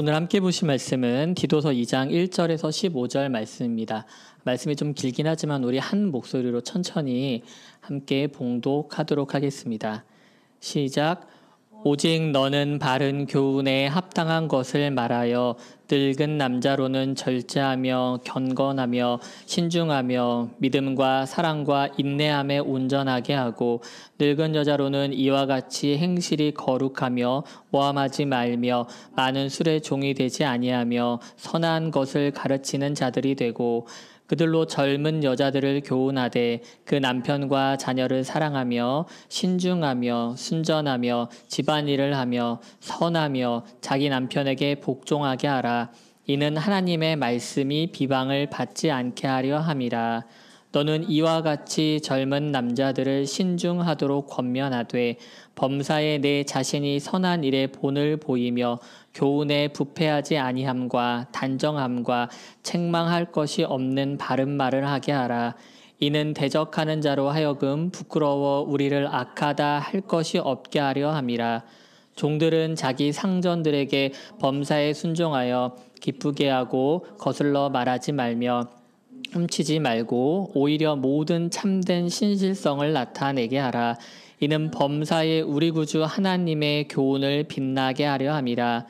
오늘 함께 보실 말씀은 디도서 2장 1절에서 15절 말씀입니다. 말씀이 좀 길긴 하지만 우리 한 목소리로 천천히 함께 봉독하도록 하겠습니다. 시작. 오직 너는 바른 교훈에 합당한 것을 말하여 늙은 남자로는 절제하며 경건하며 신중하며 믿음과 사랑과 인내함에 온전하게 하고 늙은 여자로는 이와 같이 행실이 거룩하며 모함하지 말며 많은 술의 종이 되지 아니하며 선한 것을 가르치는 자들이 되고 그들로 젊은 여자들을 교훈하되 그 남편과 자녀를 사랑하며 신중하며 순전하며 집안일을 하며 선하며 자기 남편에게 복종하게 하라. 이는 하나님의 말씀이 비방을 받지 않게 하려 함이라. 너는 이와 같이 젊은 남자들을 신중하도록 권면하되 범사에 내 자신이 선한 일에 본을 보이며 교훈에 부패하지 아니함과 단정함과 책망할 것이 없는 바른 말을 하게 하라. 이는 대적하는 자로 하여금 부끄러워 우리를 악하다 할 것이 없게 하려 함이라. 종들은 자기 상전들에게 범사에 순종하여 기쁘게 하고 거슬러 말하지 말며 훔치지 말고 오히려 모든 참된 신실성을 나타내게 하라. 이는 범사에 우리 구주 하나님의 교훈을 빛나게 하려 함이라.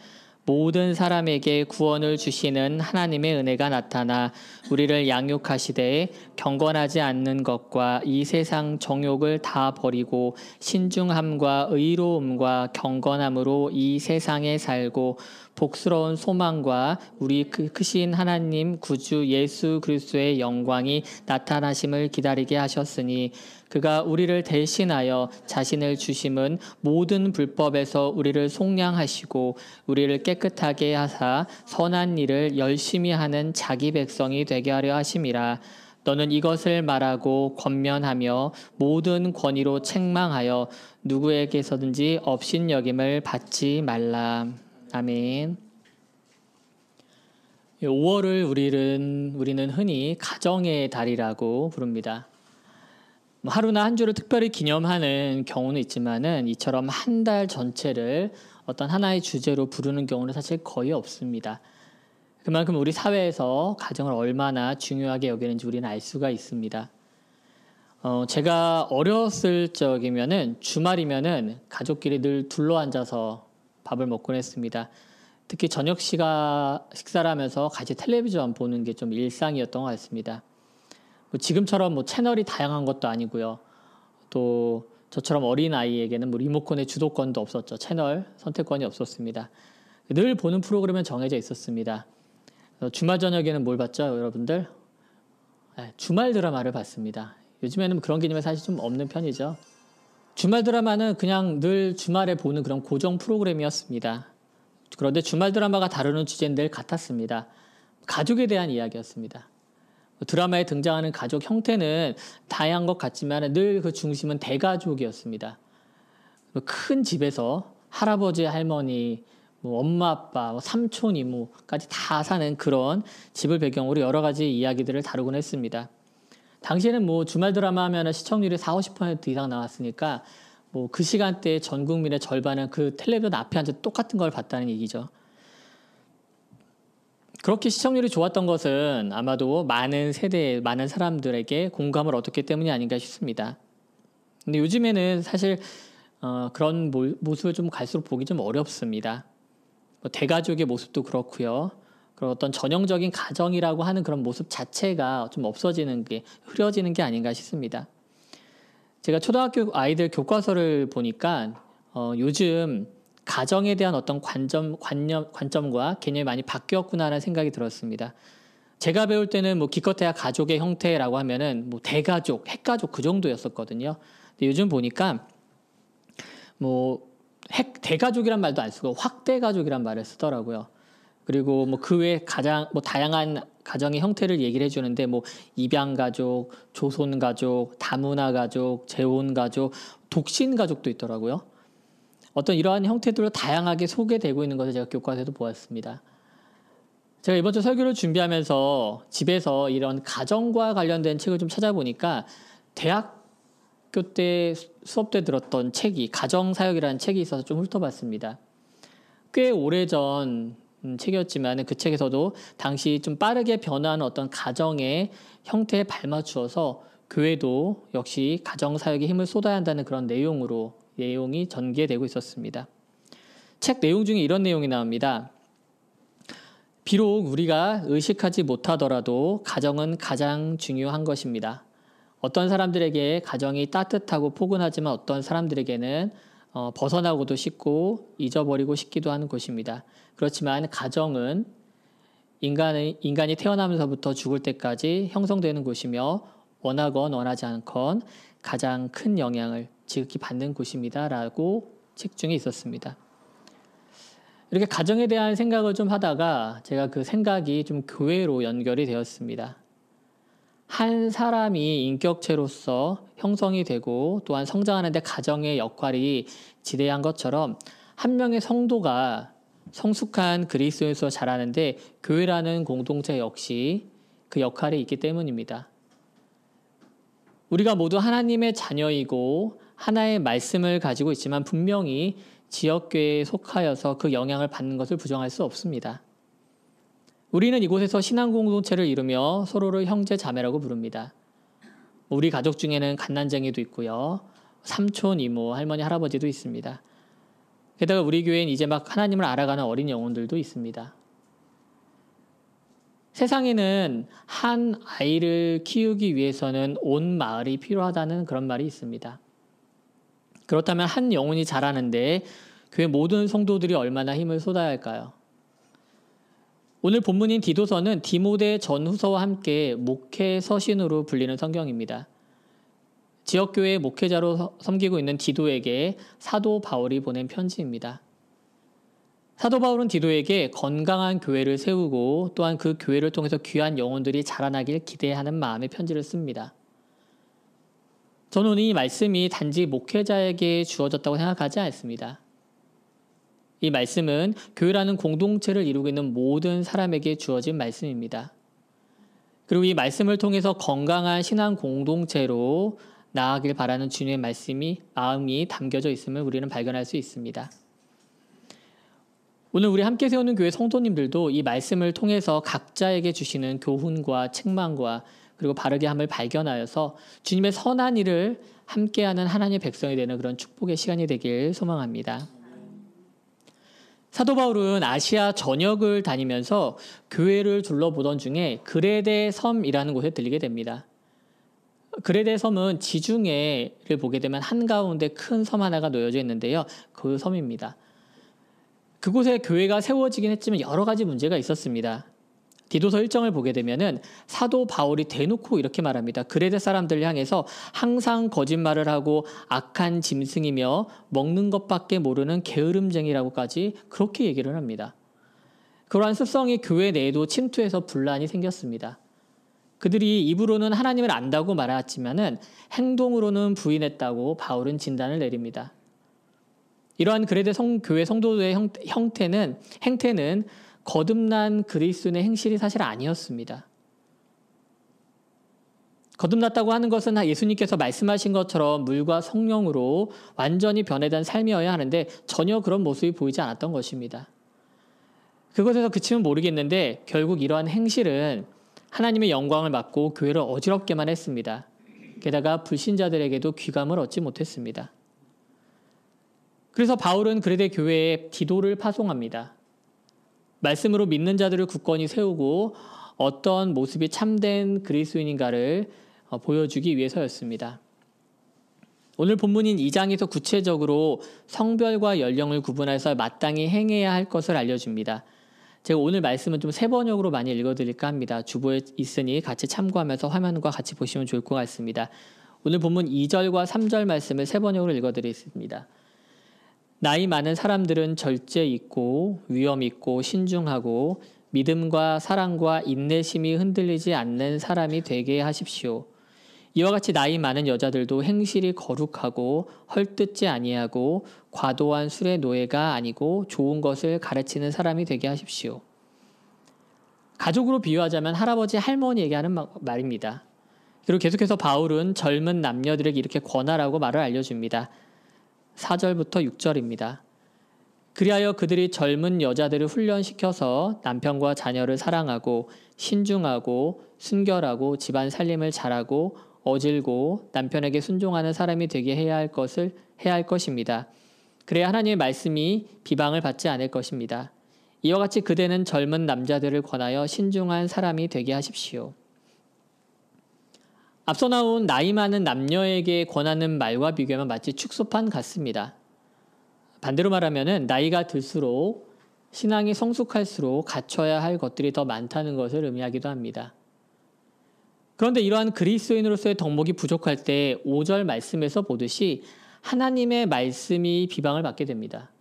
모든 사람에게 구원을 주시는 하나님의 은혜가 나타나 우리를 양육하시되 경건하지 않는 것과 이 세상 정욕을 다 버리고 신중함과 의로움과 경건함으로 이 세상에 살고 복스러운 소망과 우리 크신 하나님 구주 예수 그리스도의 영광이 나타나심을 기다리게 하셨으니 그가 우리를 대신하여 자신을 주심은 모든 불법에서 우리를 속량하시고 우리를 깨끗하게 하사 선한 일을 열심히 하는 자기 백성이 되게 하려 하심이라. 너는 이것을 말하고 권면하며 모든 권위로 책망하여 누구에게서든지 업신여김을 받지 말라. 아멘. 5월을 우리는 흔히 가정의 달이라고 부릅니다. 하루나 한 주를 특별히 기념하는 경우는 있지만은 이처럼 한 달 전체를 어떤 하나의 주제로 부르는 경우는 사실 거의 없습니다. 그만큼 우리 사회에서 가정을 얼마나 중요하게 여기는지 우리는 알 수가 있습니다. 제가 어렸을 적이면은 주말이면은 가족끼리 늘 둘러앉아서 밥을 먹곤 했습니다. 특히 저녁 식사를 하면서 같이 텔레비전 보는 게 좀 일상이었던 것 같습니다. 지금처럼 채널이 다양한 것도 아니고요. 또 저처럼 어린 아이에게는 리모컨의 주도권도 없었죠. 채널 선택권이 없었습니다. 늘 보는 프로그램은 정해져 있었습니다. 주말 저녁에는 뭘 봤죠, 여러분들? 주말 드라마를 봤습니다. 요즘에는 그런 개념이 사실 좀 없는 편이죠. 주말 드라마는 그냥 늘 주말에 보는 그런 고정 프로그램이었습니다. 그런데 주말 드라마가 다루는 주제는 늘 같았습니다. 가족에 대한 이야기였습니다. 드라마에 등장하는 가족 형태는 다양한 것 같지만 늘 그 중심은 대가족이었습니다. 큰 집에서 할아버지, 할머니, 엄마, 아빠, 삼촌, 이모까지 다 사는 그런 집을 배경으로 여러 가지 이야기들을 다루곤 했습니다. 당시에는 주말 드라마 하면 시청률이 40, 50% 이상 나왔으니까 그 시간대에 전 국민의 절반은 그 텔레비전 앞에 앉아 똑같은 걸 봤다는 얘기죠. 그렇게 시청률이 좋았던 것은 아마도 많은 세대, 많은 사람들에게 공감을 얻었기 때문이 아닌가 싶습니다. 근데 요즘에는 사실 그런 모습을 좀 갈수록 보기 좀 어렵습니다. 대가족의 모습도 그렇고요. 그런 어떤 전형적인 가정이라고 하는 그런 모습 자체가 좀 흐려지는 게 아닌가 싶습니다. 제가 초등학교 아이들 교과서를 보니까 요즘 가정에 대한 어떤 관점과 개념이 많이 바뀌었구나라는 생각이 들었습니다. 제가 배울 때는 기껏해야 가족의 형태라고 하면은 대가족, 핵가족 그 정도였었거든요. 근데 요즘 보니까 대가족이란 말도 안 쓰고 확대가족이란 말을 쓰더라고요. 그리고 그 외에 가장 다양한 가정의 형태를 얘기를 해주는데 입양가족, 조손가족, 다문화가족, 재혼가족, 독신가족도 있더라고요. 어떤 이러한 형태들로 다양하게 소개되고 있는 것을 제가 교과서에도 보았습니다. 제가 이번 주 설교를 준비하면서 집에서 이런 가정과 관련된 책을 좀 찾아보니까 대학교 때 수업 때 들었던 책이 가정사역이라는 책이 있어서 좀 훑어봤습니다. 꽤 오래전 책이었지만 그 책에서도 당시 좀 빠르게 변화하는 어떤 가정의 형태에 발맞추어서 교회도 역시 가정사역에 힘을 쏟아야 한다는 그런 내용이 전개되고 있었습니다. 책 내용 중에 이런 내용이 나옵니다. 비록 우리가 의식하지 못하더라도 가정은 가장 중요한 것입니다. 어떤 사람들에게 가정이 따뜻하고 포근하지만 어떤 사람들에게는 벗어나고도 싶고 잊어버리고 싶기도 하는 곳입니다. 그렇지만 가정은 인간이 태어나면서부터 죽을 때까지 형성되는 곳이며 원하건 원하지 않건 가장 큰 영향을 지극히 받는 곳입니다. 라고 책 중에 있었습니다. 이렇게 가정에 대한 생각을 좀 하다가 제가 그 생각이 좀 교회로 연결이 되었습니다. 한 사람이 인격체로서 형성이 되고 또한 성장하는 데 가정의 역할이 지대한 것처럼 한 명의 성도가 성숙한 그리스도인으로서 자라는데 교회라는 공동체 역시 그 역할이 있기 때문입니다. 우리가 모두 하나님의 자녀이고 하나의 말씀을 가지고 있지만 분명히 지역교회에 속하여서 그 영향을 받는 것을 부정할 수 없습니다. 우리는 이곳에서 신앙 공동체를 이루며 서로를 형제 자매라고 부릅니다. 우리 가족 중에는 갓난쟁이도 있고요. 삼촌, 이모, 할머니, 할아버지도 있습니다. 게다가 우리 교회엔 이제 막 하나님을 알아가는 어린 영혼들도 있습니다. 세상에는 한 아이를 키우기 위해서는 온 마을이 필요하다는 그런 말이 있습니다. 그렇다면 한 영혼이 자라는데 교회 모든 성도들이 얼마나 힘을 쏟아야 할까요? 오늘 본문인 디도서는 디모데 전후서와 함께 목회 서신으로 불리는 성경입니다. 지역교회의 목회자로 섬기고 있는 디도에게 사도 바울이 보낸 편지입니다. 사도 바울은 디도에게 건강한 교회를 세우고 또한 그 교회를 통해서 귀한 영혼들이 자라나길 기대하는 마음의 편지를 씁니다. 저는 이 말씀이 단지 목회자에게 주어졌다고 생각하지 않습니다. 이 말씀은 교회라는 공동체를 이루고 있는 모든 사람에게 주어진 말씀입니다. 그리고 이 말씀을 통해서 건강한 신앙 공동체로 나아가길 바라는 주님의 마음이 담겨져 있음을 우리는 발견할 수 있습니다. 오늘 우리 함께 세우는 교회 성도님들도 이 말씀을 통해서 각자에게 주시는 교훈과 책망과 그리고 바르게 함을 발견하여서 주님의 선한 일을 함께하는 하나님의 백성이 되는 그런 축복의 시간이 되길 소망합니다. 사도 바울은 아시아 전역을 다니면서 교회를 둘러보던 중에 그레데 섬이라는 곳에 들리게 됩니다. 그레데 섬은 지중해를 보게 되면 한가운데 큰 섬 하나가 놓여져 있는데요. 그 섬입니다. 그곳에 교회가 세워지긴 했지만 여러 가지 문제가 있었습니다. 디도서 1장을 보게 되면은 사도 바울이 대놓고 이렇게 말합니다. 그레데 사람들을 향해서 항상 거짓말을 하고 악한 짐승이며 먹는 것밖에 모르는 게으름쟁이라고까지 그렇게 얘기를 합니다. 그러한 습성이 교회 내에도 침투해서 분란이 생겼습니다. 그들이 입으로는 하나님을 안다고 말했지만은 행동으로는 부인했다고 바울은 진단을 내립니다. 이러한 그레데 교회 성도들의 행태는 거듭난 그리스도인의 행실이 사실 아니었습니다. 거듭났다고 하는 것은 예수님께서 말씀하신 것처럼 물과 성령으로 완전히 변해된 삶이어야 하는데 전혀 그런 모습이 보이지 않았던 것입니다. 그것에서 그치면 모르겠는데 결국 이러한 행실은 하나님의 영광을 막고 교회를 어지럽게만 했습니다. 게다가 불신자들에게도 귀감을 얻지 못했습니다. 그래서 바울은 그레데 교회에 디도를 파송합니다. 말씀으로 믿는 자들을 굳건히 세우고 어떤 모습이 참된 그리스도인인가를 보여주기 위해서였습니다. 오늘 본문인 2장에서 구체적으로 성별과 연령을 구분해서 마땅히 행해야 할 것을 알려줍니다. 제가 오늘 말씀은 좀 세번역으로 많이 읽어드릴까 합니다. 주보에 있으니 같이 참고하면서 화면과 같이 보시면 좋을 것 같습니다. 오늘 본문 2절과 3절 말씀을 세번역으로 읽어드리겠습니다. 나이 많은 사람들은 절제 있고 위엄 있고 신중하고 믿음과 사랑과 인내심이 흔들리지 않는 사람이 되게 하십시오. 이와 같이 나이 많은 여자들도 행실이 거룩하고 헐뜯지 아니하고 과도한 술의 노예가 아니고 좋은 것을 가르치는 사람이 되게 하십시오. 가족으로 비유하자면 할아버지 할머니에게 하는 말입니다. 그리고 계속해서 바울은 젊은 남녀들에게 이렇게 권하라고 말을 알려줍니다. 4절부터 6절입니다. 그리하여 그들이 젊은 여자들을 훈련시켜서 남편과 자녀를 사랑하고 신중하고 순결하고 집안 살림을 잘하고 어질고 남편에게 순종하는 사람이 되게 해야 할 것입니다. 그래야 하나님의 말씀이 비방을 받지 않을 것입니다. 이와 같이 그대는 젊은 남자들을 권하여 신중한 사람이 되게 하십시오. 앞서 나온 나이 많은 남녀에게 권하는 말과 비교하면 마치 축소판 같습니다. 반대로 말하면 나이가 들수록 신앙이 성숙할수록 갖춰야 할 것들이 더 많다는 것을 의미하기도 합니다. 그런데 이러한 그리스도인으로서의 덕목이 부족할 때 5절 말씀에서 보듯이 하나님의 말씀이 비방을 받게 됩니다.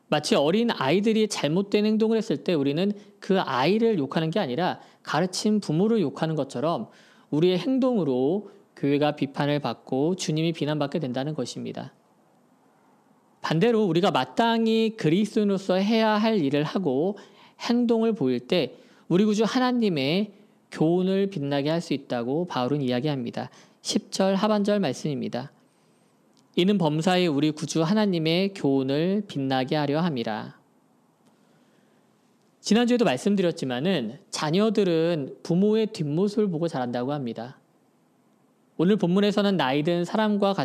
마치 어린 아이들이 잘못된 행동을 했을 때 우리는 그 아이를 욕하는 게 아니라 가르친 부모를 욕하는 것처럼 우리의 행동으로 교회가 비판을 받고 주님이 비난받게 된다는 것입니다. 반대로 우리가 마땅히 그리스도인으로서 해야 할 일을 하고 행동을 보일 때 우리 구주 하나님의 교훈을 빛나게 할 수 있다고 바울은 이야기합니다. 10절 하반절 말씀입니다. 이는 범사에 우리 구주 하나님의 교훈을 빛나게 하려 함이라. 지난주에도 말씀드렸지만은 자녀들은 부모의 뒷모습을 보고 자란다고 합니다. 오늘 본문에서는 나이든 사람과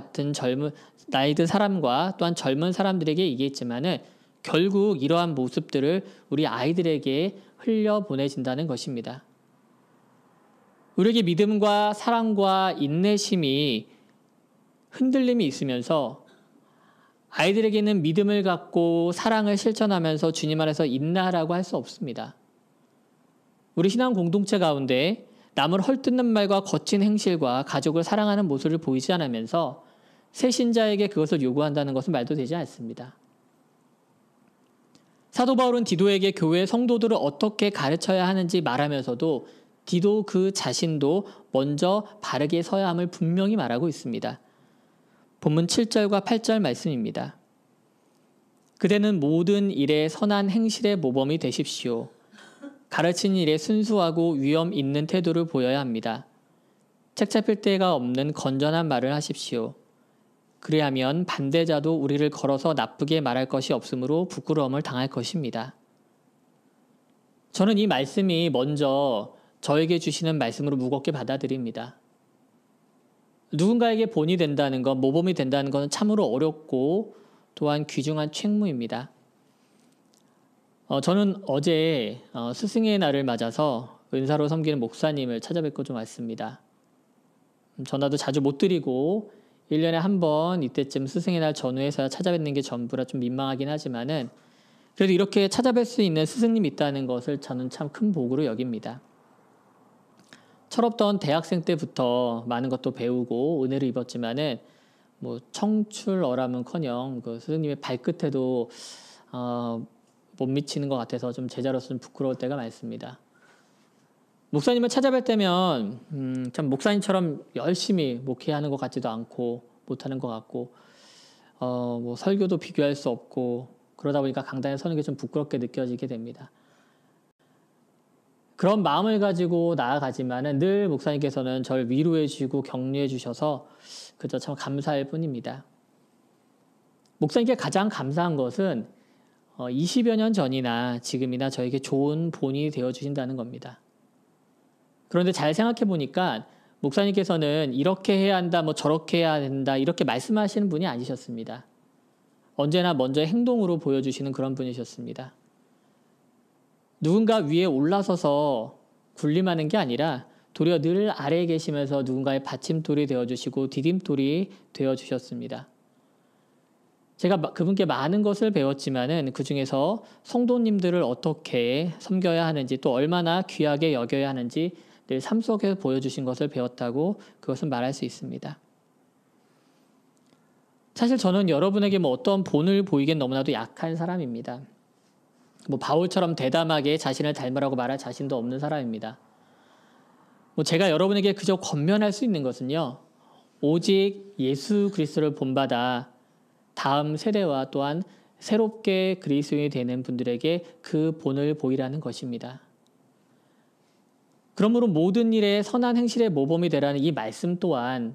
또한 젊은 사람들에게 얘기했지만은 결국 이러한 모습들을 우리 아이들에게 흘려보내진다는 것입니다. 우리에게 믿음과 사랑과 인내심이 흔들림이 있으면서 아이들에게는 믿음을 갖고 사랑을 실천하면서 주님 안에서 인내하라고 할 수 없습니다. 우리 신앙 공동체 가운데 남을 헐뜯는 말과 거친 행실과 가족을 사랑하는 모습을 보이지 않으면서 새 신자에게 그것을 요구한다는 것은 말도 되지 않습니다. 사도 바울은 디도에게 교회 성도들을 어떻게 가르쳐야 하는지 말하면서도 디도 그 자신도 먼저 바르게 서야 함을 분명히 말하고 있습니다. 본문 7절과 8절 말씀입니다. 그대는 모든 일에 선한 행실의 모범이 되십시오. 가르치는 일에 순수하고 위엄 있는 태도를 보여야 합니다. 책 잡힐 데가 없는 건전한 말을 하십시오. 그리하면 반대자도 우리를 걸어서 나쁘게 말할 것이 없으므로 부끄러움을 당할 것입니다. 저는 이 말씀이 먼저 저에게 주시는 말씀으로 무겁게 받아들입니다. 누군가에게 본이 된다는 것, 모범이 된다는 것은 참으로 어렵고 또한 귀중한 책무입니다. 저는 어제 스승의 날을 맞아서 은사로 섬기는 목사님을 찾아뵙고 좀 왔습니다. 전화도 자주 못 드리고 1년에 한 번 이때쯤 스승의 날 전후해서 찾아뵙는 게 전부라 좀 민망하긴 하지만은 그래도 이렇게 찾아뵐 수 있는 스승님이 있다는 것을 저는 참 큰 복으로 여깁니다. 철없던 대학생 때부터 많은 것도 배우고 은혜를 입었지만은 청출어람은커녕 그 스승님의 발끝에도 못 미치는 것 같아서 좀 제자로서 좀 부끄러울 때가 많습니다. 목사님을 찾아뵐 때면 참 목사님처럼 열심히 목회하는 것 같지도 않고 못하는 것 같고 설교도 비교할 수 없고 그러다 보니까 강단에 서는 게 좀 부끄럽게 느껴지게 됩니다. 그런 마음을 가지고 나아가지만은 늘 목사님께서는 저를 위로해 주시고 격려해 주셔서 그저 참 감사할 뿐입니다. 목사님께 가장 감사한 것은 20여 년 전이나 지금이나 저에게 좋은 본이 되어 주신다는 겁니다. 그런데 잘 생각해 보니까 목사님께서는 이렇게 해야 한다, 저렇게 해야 된다 이렇게 말씀하시는 분이 아니셨습니다. 언제나 먼저 행동으로 보여주시는 그런 분이셨습니다. 누군가 위에 올라서서 군림하는 게 아니라 도리어 늘 아래에 계시면서 누군가의 받침돌이 되어주시고 디딤돌이 되어주셨습니다. 제가 그분께 많은 것을 배웠지만은 그 중에서 성도님들을 어떻게 섬겨야 하는지 또 얼마나 귀하게 여겨야 하는지 늘 삶 속에서 보여주신 것을 배웠다고 그것은 말할 수 있습니다. 사실 저는 여러분에게 어떤 본을 보이기엔 너무나도 약한 사람입니다. 바울처럼 대담하게 자신을 닮으라고 말할 자신도 없는 사람입니다. 제가 여러분에게 그저 권면할 수 있는 것은요. 오직 예수 그리스도를 본받아 다음 세대와 또한 새롭게 그리스도인이 되는 분들에게 그 본을 보이라는 것입니다. 그러므로 모든 일에 선한 행실의 모범이 되라는 이 말씀 또한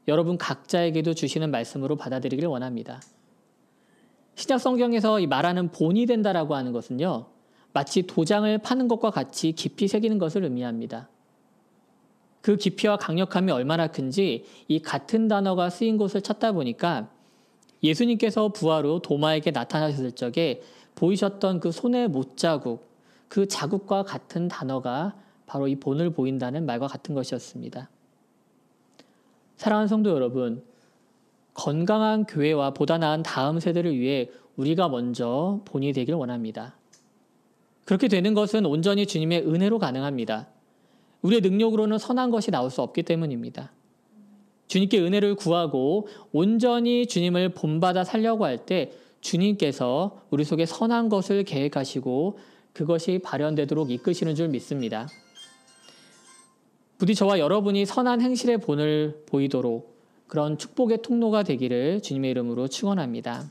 여러분 각자에게도 주시는 말씀으로 받아들이길 원합니다. 신약 성경에서 이 말하는 본이 된다라고 하는 것은요, 마치 도장을 파는 것과 같이 깊이 새기는 것을 의미합니다. 그 깊이와 강력함이 얼마나 큰지 이 같은 단어가 쓰인 곳을 찾다 보니까 예수님께서 부활 후 도마에게 나타나셨을 적에 보이셨던 그 손의 못자국, 그 자국과 같은 단어가 바로 이 본을 보인다는 말과 같은 것이었습니다. 사랑하는 성도 여러분, 건강한 교회와 보다 나은 다음 세대를 위해 우리가 먼저 본이 되길 원합니다. 그렇게 되는 것은 온전히 주님의 은혜로 가능합니다. 우리의 능력으로는 선한 것이 나올 수 없기 때문입니다. 주님께 은혜를 구하고 온전히 주님을 본받아 살려고 할 때 주님께서 우리 속에 선한 것을 계획하시고 그것이 발현되도록 이끄시는 줄 믿습니다. 부디 저와 여러분이 선한 행실의 본을 보이도록 그런 축복의 통로가 되기를 주님의 이름으로 축원합니다.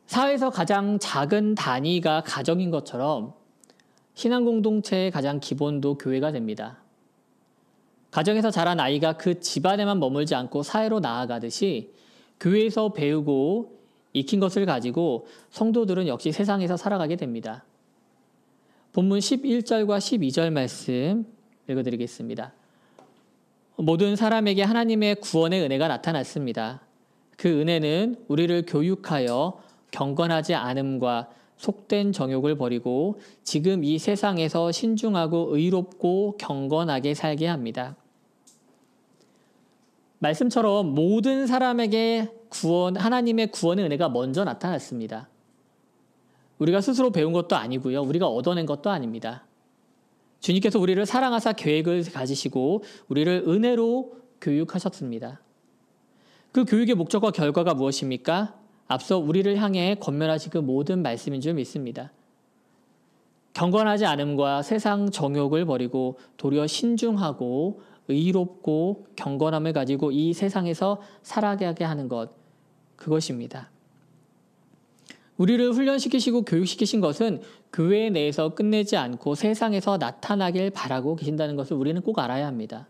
사회에서 가장 작은 단위가 가정인 것처럼 신앙 공동체의 가장 기본도 교회가 됩니다. 가정에서 자란 아이가 그 집안에만 머물지 않고 사회로 나아가듯이 교회에서 배우고 익힌 것을 가지고 성도들은 역시 세상에서 살아가게 됩니다. 본문 11절과 12절 말씀 읽어드리겠습니다. 모든 사람에게 하나님의 구원의 은혜가 나타났습니다. 그 은혜는 우리를 교육하여 경건하지 않음과 속된 정욕을 버리고 지금 이 세상에서 신중하고 의롭고 경건하게 살게 합니다. 말씀처럼 모든 사람에게 하나님의 구원의 은혜가 먼저 나타났습니다. 우리가 스스로 배운 것도 아니고요. 우리가 얻어낸 것도 아닙니다. 주님께서 우리를 사랑하사 계획을 가지시고 우리를 은혜로 교육하셨습니다. 그 교육의 목적과 결과가 무엇입니까? 앞서 우리를 향해 권면하신 그 모든 말씀인 줄 믿습니다. 경건하지 않음과 세상 정욕을 버리고 도리어 신중하고 의롭고 경건함을 가지고 이 세상에서 살아가게 하는 것, 그것입니다. 우리를 훈련시키시고 교육시키신 것은 교회 내에서 끝내지 않고 세상에서 나타나길 바라고 계신다는 것을 우리는 꼭 알아야 합니다.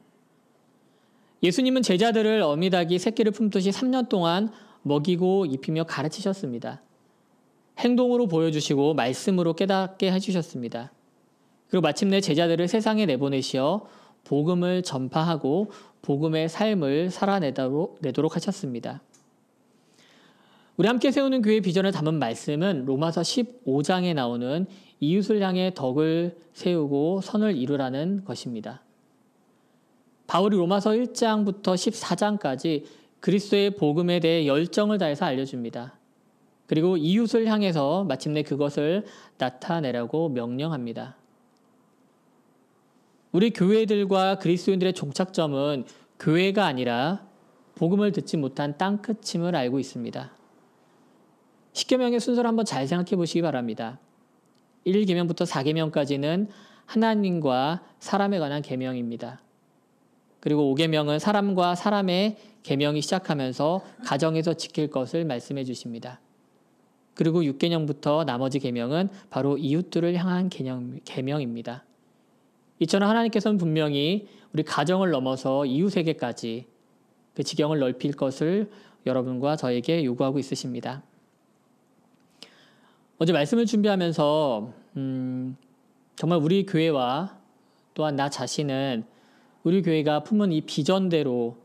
예수님은 제자들을 어미닭이 새끼를 품듯이 3년 동안 먹이고 입히며 가르치셨습니다. 행동으로 보여주시고 말씀으로 깨닫게 해주셨습니다. 그리고 마침내 제자들을 세상에 내보내시어 복음을 전파하고 복음의 삶을 살아내도록 하셨습니다. 우리 함께 세우는 교회 비전을 담은 말씀은 로마서 15장에 나오는 이웃을 향해 덕을 세우고 선을 이루라는 것입니다. 바울이 로마서 1장부터 14장까지 그리스도의 복음에 대해 열정을 다해서 알려줍니다. 그리고 이웃을 향해서 마침내 그것을 나타내라고 명령합니다. 우리 교회들과 그리스도인들의 종착점은 교회가 아니라 복음을 듣지 못한 땅끝임을 알고 있습니다. 십계명의 순서를 한번 잘 생각해 보시기 바랍니다. 1계명부터 4계명까지는 하나님과 사람에 관한 계명입니다. 그리고 5계명은 사람과 사람의 계명이 시작하면서 가정에서 지킬 것을 말씀해 주십니다. 그리고 6계명부터 나머지 계명은 바로 이웃들을 향한 계명입니다. 이처럼 하나님께서는 분명히 우리 가정을 넘어서 이웃에게까지 그 지경을 넓힐 것을 여러분과 저에게 요구하고 있으십니다. 어제 말씀을 준비하면서 정말 우리 교회와 또한 나 자신은 우리 교회가 품은 이 비전대로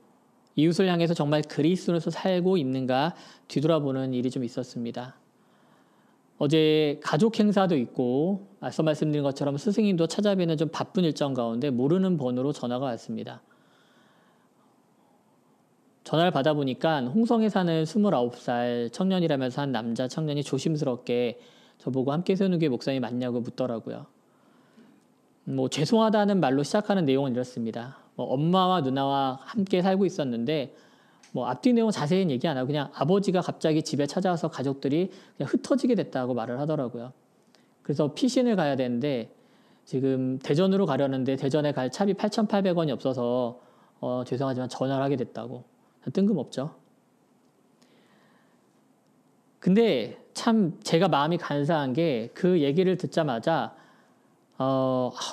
이웃을 향해서 정말 그리스도로서 살고 있는가 뒤돌아보는 일이 좀 있었습니다. 어제 가족 행사도 있고 앞서 말씀드린 것처럼 스승님도 찾아뵈는 좀 바쁜 일정 가운데 모르는 번호로 전화가 왔습니다. 전화를 받아보니까 홍성에 사는 29살 청년이라면서 한 남자 청년이 조심스럽게 저보고 함께 세우는 교회 목사님 맞냐고 묻더라고요. 죄송하다는 말로 시작하는 내용은 이렇습니다. 엄마와 누나와 함께 살고 있었는데 앞뒤 내용 자세히는 얘기 안 하고 그냥 아버지가 갑자기 집에 찾아와서 가족들이 그냥 흩어지게 됐다고 말을 하더라고요. 그래서 피신을 가야 되는데 지금 대전으로 가려는데 대전에 갈 차비 8,800원이 없어서 죄송하지만 전화를 하게 됐다고. 뜬금없죠. 근데 참 제가 마음이 간사한 게 그 얘기를 듣자마자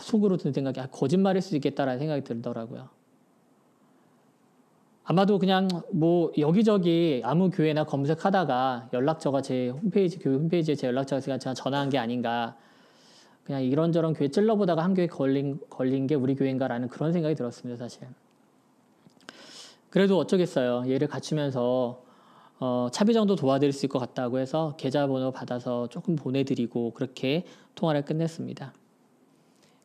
속으로 드는 생각이 거짓말일 수도 있겠다라는 생각이 들더라고요. 아마도 그냥 뭐 여기저기 아무 교회나 검색하다가 연락처가 제 홈페이지, 교회 홈페이지에 제 연락처가 있으니까 제가 전화한 게 아닌가. 그냥 이런저런 교회 찔러보다가 한 교회 걸린 게 우리 교회인가라는 그런 생각이 들었습니다, 사실. 그래도 어쩌겠어요. 예를 갖추면서 차비 정도 도와드릴 수 있을 것 같다고 해서 계좌번호 받아서 조금 보내드리고 그렇게 통화를 끝냈습니다.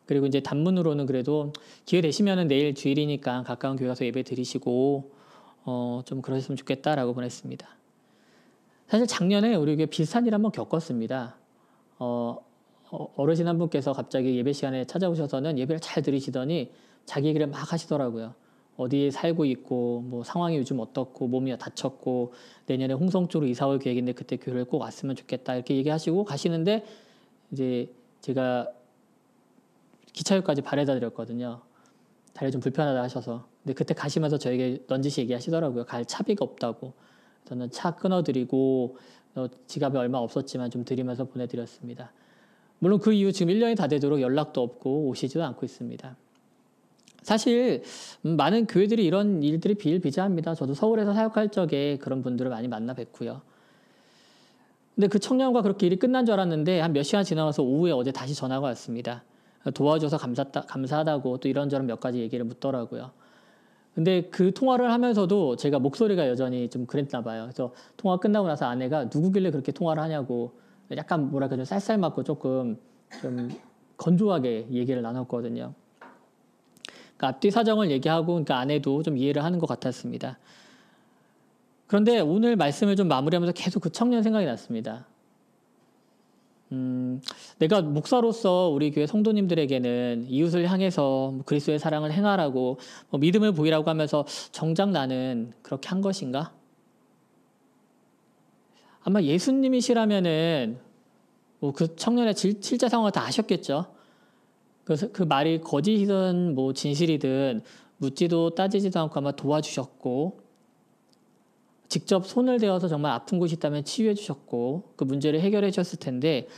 그리고 이제 단문으로는 그래도 기회 되시면은 내일 주일이니까 가까운 교회 가서 예배 드리시고 좀 그러셨으면 좋겠다라고 보냈습니다. 사실 작년에 우리 교회 비슷한 일 한번 겪었습니다. 어르신 한 분께서 갑자기 예배 시간에 찾아오셔서는 예배를 잘 들으시더니 자기 얘기를 막 하시더라고요. 어디에 살고 있고 뭐 상황이 요즘 어떻고 몸이 다쳤고 내년에 홍성 쪽으로 이사 올 계획인데 그때 교회를 꼭 왔으면 좋겠다 이렇게 얘기하시고 가시는데 이제 제가 기차료까지 바래다 드렸거든요. 다리 좀 불편하다 하셔서. 근데 그때 가시면서 저에게 넌지시 얘기하시더라고요. 갈 차비가 없다고. 저는 차 끊어드리고 지갑에 얼마 없었지만 좀 드리면서 보내드렸습니다. 물론 그 이후 지금 1년이 다 되도록 연락도 없고 오시지도 않고 있습니다. 사실 많은 교회들이 이런 일들이 비일비재합니다. 저도 서울에서 사역할 적에 그런 분들을 많이 만나 뵙고요. 근데 그 청년과 그렇게 일이 끝난 줄 알았는데 한 몇 시간 지나가서 오후에 어제 다시 전화가 왔습니다. 도와줘서 감사하다고 또 이런저런 몇 가지 얘기를 묻더라고요. 근데 그 통화를 하면서도 제가 목소리가 여전히 좀 그랬나 봐요. 그래서 통화 끝나고 나서 아내가 누구길래 그렇게 통화를 하냐고 약간 뭐랄까 좀 쌀쌀 맞고 조금 좀 건조하게 얘기를 나눴거든요. 그러니까 앞뒤 사정을 얘기하고 그러니까 아내도 좀 이해를 하는 것 같았습니다. 그런데 오늘 말씀을 좀 마무리하면서 계속 그 청년 생각이 났습니다. 내가 목사로서 우리 교회 성도님들에게는 이웃을 향해서 그리스도의 사랑을 행하라고 믿음을 보이라고 하면서 정작 나는 그렇게 한 것인가? 아마 예수님이시라면은 그 청년의 실제 상황을 다 아셨겠죠. 그 말이 거짓이든 뭐 진실이든 묻지도 따지지도 않고 아마 도와주셨고 직접 손을 대어서 정말 아픈 곳이 있다면 치유해 주셨고 그 문제를 해결해 주셨을 텐데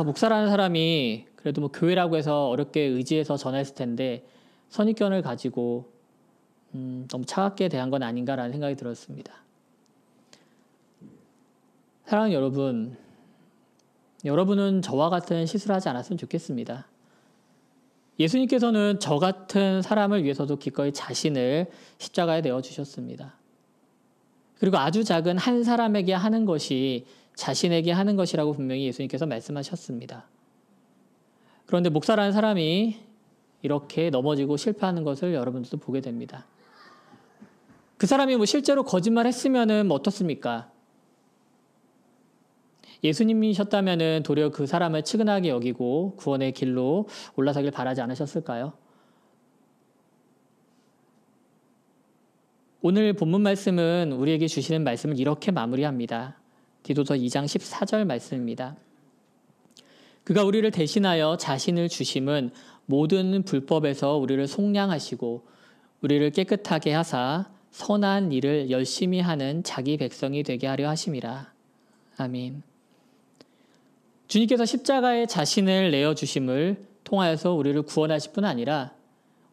목사라는 사람이 그래도 뭐 교회라고 해서 어렵게 의지해서 전화했을 텐데 선입견을 가지고 너무 차갑게 대한 건 아닌가라는 생각이 들었습니다. 사랑하는 여러분, 여러분은 저와 같은 실수를 하지 않았으면 좋겠습니다. 예수님께서는 저 같은 사람을 위해서도 기꺼이 자신을 십자가에 내어주셨습니다. 그리고 아주 작은 한 사람에게 하는 것이 자신에게 하는 것이라고 분명히 예수님께서 말씀하셨습니다. 그런데 목사라는 사람이 이렇게 넘어지고 실패하는 것을 여러분들도 보게 됩니다. 그 사람이 뭐 실제로 거짓말 했으면은 뭐 어떻습니까? 예수님이셨다면은 도리어 그 사람을 측은하게 여기고 구원의 길로 올라서길 바라지 않으셨을까요? 오늘 본문 말씀은 우리에게 주시는 말씀을 이렇게 마무리합니다. 디도서 2장 14절 말씀입니다. 그가 우리를 대신하여 자신을 주심은 모든 불법에서 우리를 속량하시고 우리를 깨끗하게 하사 선한 일을 열심히 하는 자기 백성이 되게 하려 하심이라. 아멘. 주님께서 십자가에 자신을 내어주심을 통하여서 우리를 구원하실 뿐 아니라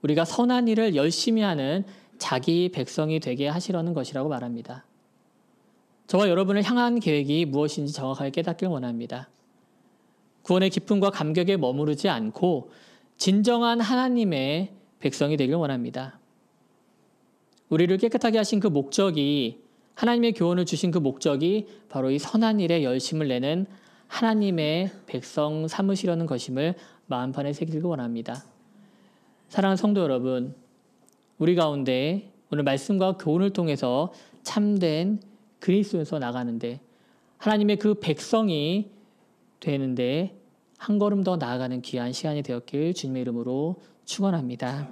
우리가 선한 일을 열심히 하는 자기 백성이 되게 하시려는 것이라고 말합니다. 저와 여러분을 향한 계획이 무엇인지 정확하게 깨닫길 원합니다. 구원의 기쁨과 감격에 머무르지 않고 진정한 하나님의 백성이 되길 원합니다. 우리를 깨끗하게 하신 그 목적이 하나님의 교훈을 주신 그 목적이 바로 이 선한 일에 열심을 내는 하나님의 백성 삼으시려는 것임을 마음판에 새기길 원합니다. 사랑하는 성도 여러분, 우리 가운데 오늘 말씀과 교훈을 통해서 참된 그리스도에서 나가는데 하나님의 그 백성이 되는데 한 걸음 더 나아가는 귀한 시간이 되었길 주님의 이름으로 축원합니다.